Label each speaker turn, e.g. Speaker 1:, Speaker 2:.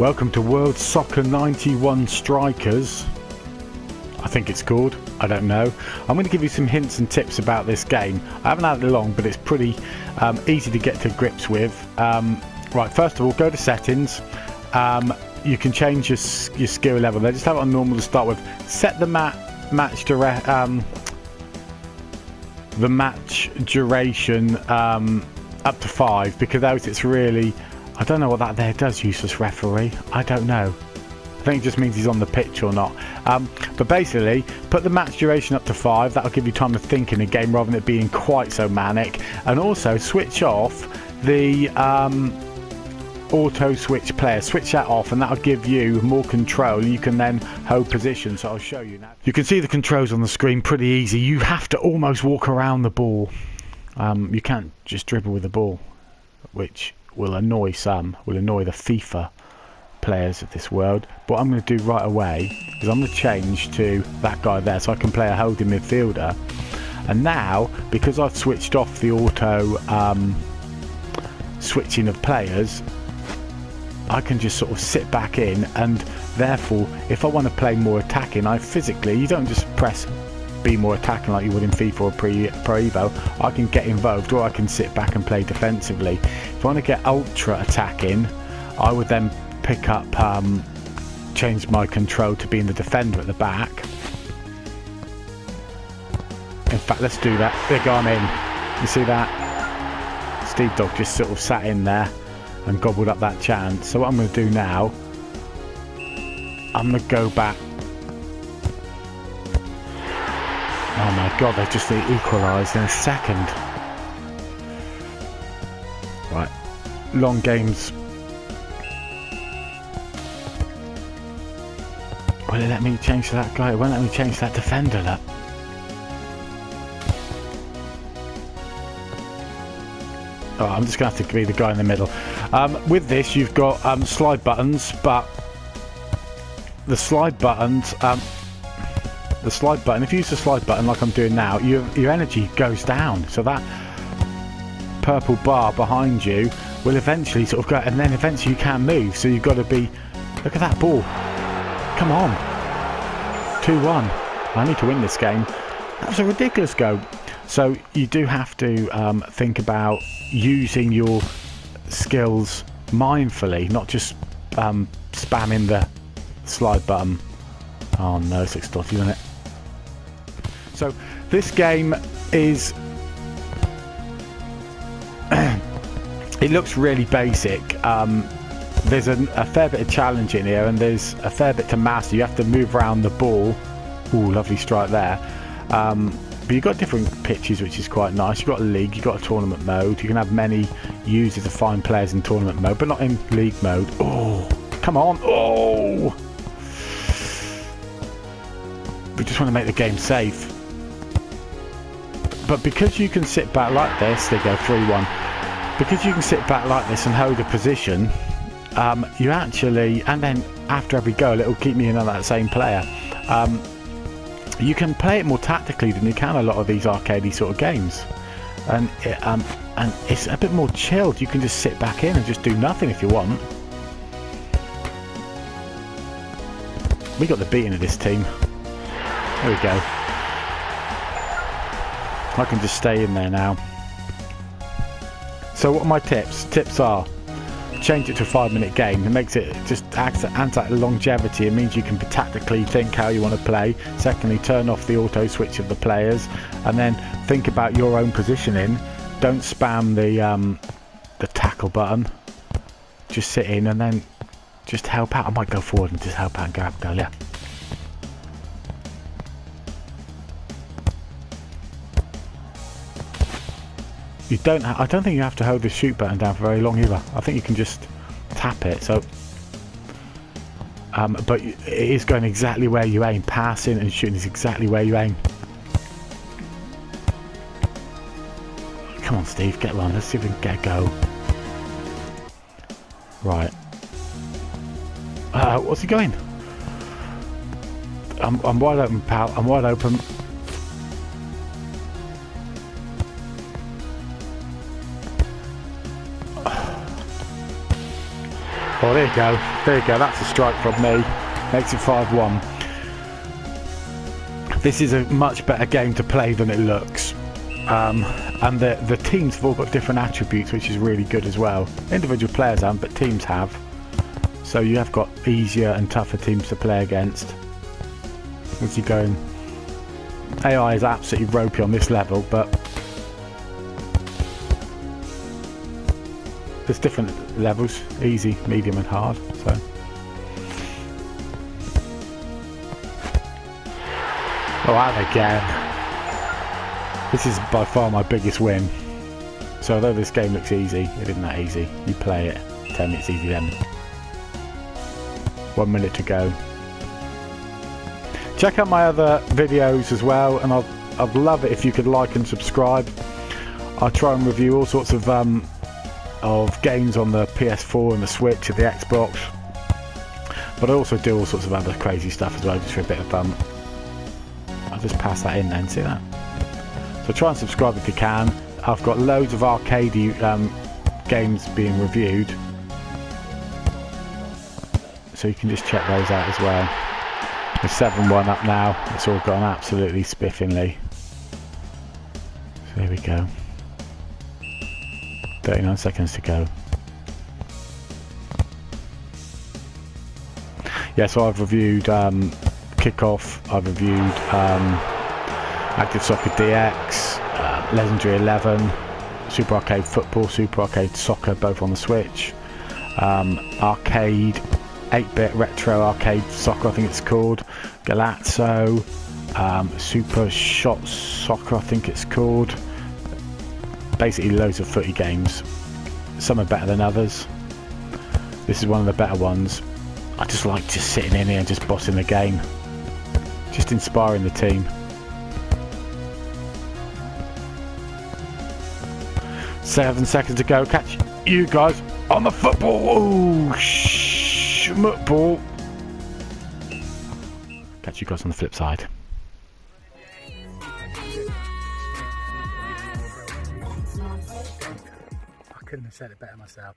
Speaker 1: Welcome to World Soccer 91 Strikers. I think it's called. I don't know. I'm going to give you some hints and tips about this game. I haven't had it long, but it's pretty easy to get to grips with. Right, first of all, go to settings. You can change your skill level there. Just have it on normal to start with. Set the match duration up to 5, because it's really, I don't know what that there does, useless referee. I don't know. I think it just means he's on the pitch or not. But basically, put the match duration up to 5. That'll give you time to think in a game rather than it being quite so manic. And also switch off the auto switch player. Switch that off and that'll give you more control. You can then hold position, so I'll show you now. You can see the controls on the screen pretty easy. You have to almost walk around the ball. You can't just dribble with the ball, which will annoy some, will annoy the FIFA players of this world. But what I'm going to do right away is I'm going to change to that guy there, so I can play a holding midfielder. And now, because I've switched off the auto switching of players, I can just sort of sit back in, and therefore if I want to play more attacking, I physically, you don't just press be more attacking like you would in FIFA or Pro Evo. I can get involved, or I can sit back and play defensively. If I want to get ultra attacking, I would then pick up, change my control to being the defender at the back. In fact, let's do that. They're gone in. You see that? Steve Dog just sort of sat in there and gobbled up that chance. So what I'm going to do now, I'm going to go back. Oh my god, they just equalised in a second. Right, long games. Will it let me change to that guy? It won't let me change to that defender, look. Oh, I'm just going to have to be the guy in the middle. With this, you've got slide buttons, but the slide buttons, if you use the slide button like I'm doing now, your energy goes down. So that purple bar behind you will eventually sort of go, and then eventually you can't move. So you've got to be, look at that ball. Come on. 2-1. I need to win this game. That was a ridiculous goal. So you do have to think about using your skills mindfully, not just spamming the slide button. Oh no, it's looks dodgy, isn't it? So this game is it looks really basic. There's a fair bit of challenge in here, and there's a fair bit to master. You have to move around the ball. Ooh, lovely strike there. But you've got different pitches, which is quite nice. You've got a league, you've got a tournament mode. You can have many users to find players in tournament mode, but not in league mode. Oh, come on. Oh! We just want to make the game safe. But because you can sit back like this, they go 3-1. Because you can sit back like this and hold a position, you actually, and then after every goal, it'll keep me in on that same player. You can play it more tactically than you can a lot of these arcadey sort of games, and it's a bit more chilled. You can just sit back in and just do nothing if you want. We got the beating of this team. There we go. I can just stay in there now. So what are my tips? Tips are, change it to a 5-minute game. It makes it just anti-longevity. It means you can tactically think how you want to play. Secondly, turn off the auto switch of the players, and then think about your own positioning. Don't spam the tackle button. Just sit in and then just help out. I might go forward and just help out and grab goal. Yeah. You don't. I don't think you have to hold the shoot button down for very long either. I think you can just tap it. So, but it is going exactly where you aim. Passing and shooting is exactly where you aim. Come on, Steve, get one. Let's see if we can get a go. Right. What's he going? I'm wide open, pal. I'm wide open. Oh, there you go. There you go. That's a strike from me. Makes it 5-1. This is a much better game to play than it looks. And the teams have all got different attributes, which is really good as well. Individual players haven't, but teams have. So you have got easier and tougher teams to play against. What's he going? AI is absolutely ropey on this level, but there's different levels, easy, medium and hard. So oh, out again. This is by far my biggest win. So although this game looks easy, it isn't that easy. You play it, tell me it's easy then. 1 minute to go. Check out my other videos as well, and I'd love it if you could like and subscribe. I try and review all sorts of games on the PS4 and the Switch and the Xbox, but I also do all sorts of other crazy stuff as well, just for a bit of fun. I'll just pass that in then, see that? So try and subscribe if you can. I've got loads of arcade games being reviewed, so you can just check those out as well. We're 7-1 up now. It's all gone absolutely spiffingly. So here we go. 39 seconds to go. Yeah, so I've reviewed Kickoff, I've reviewed Active Soccer DX, Legendary 11, Super Arcade Football, Super Arcade Soccer, both on the Switch, Arcade 8-bit Retro Arcade Soccer, I think it's called, Galazzo, Super Shot Soccer, I think it's called. Basically loads of footy games. Some are better than others. This is one of the better ones. I just like just sitting in here and just bossing the game. Just inspiring the team. 7 seconds to go. Catch you guys on the football. Oh, football. Catch you guys on the flip side. I couldn't have said it better myself.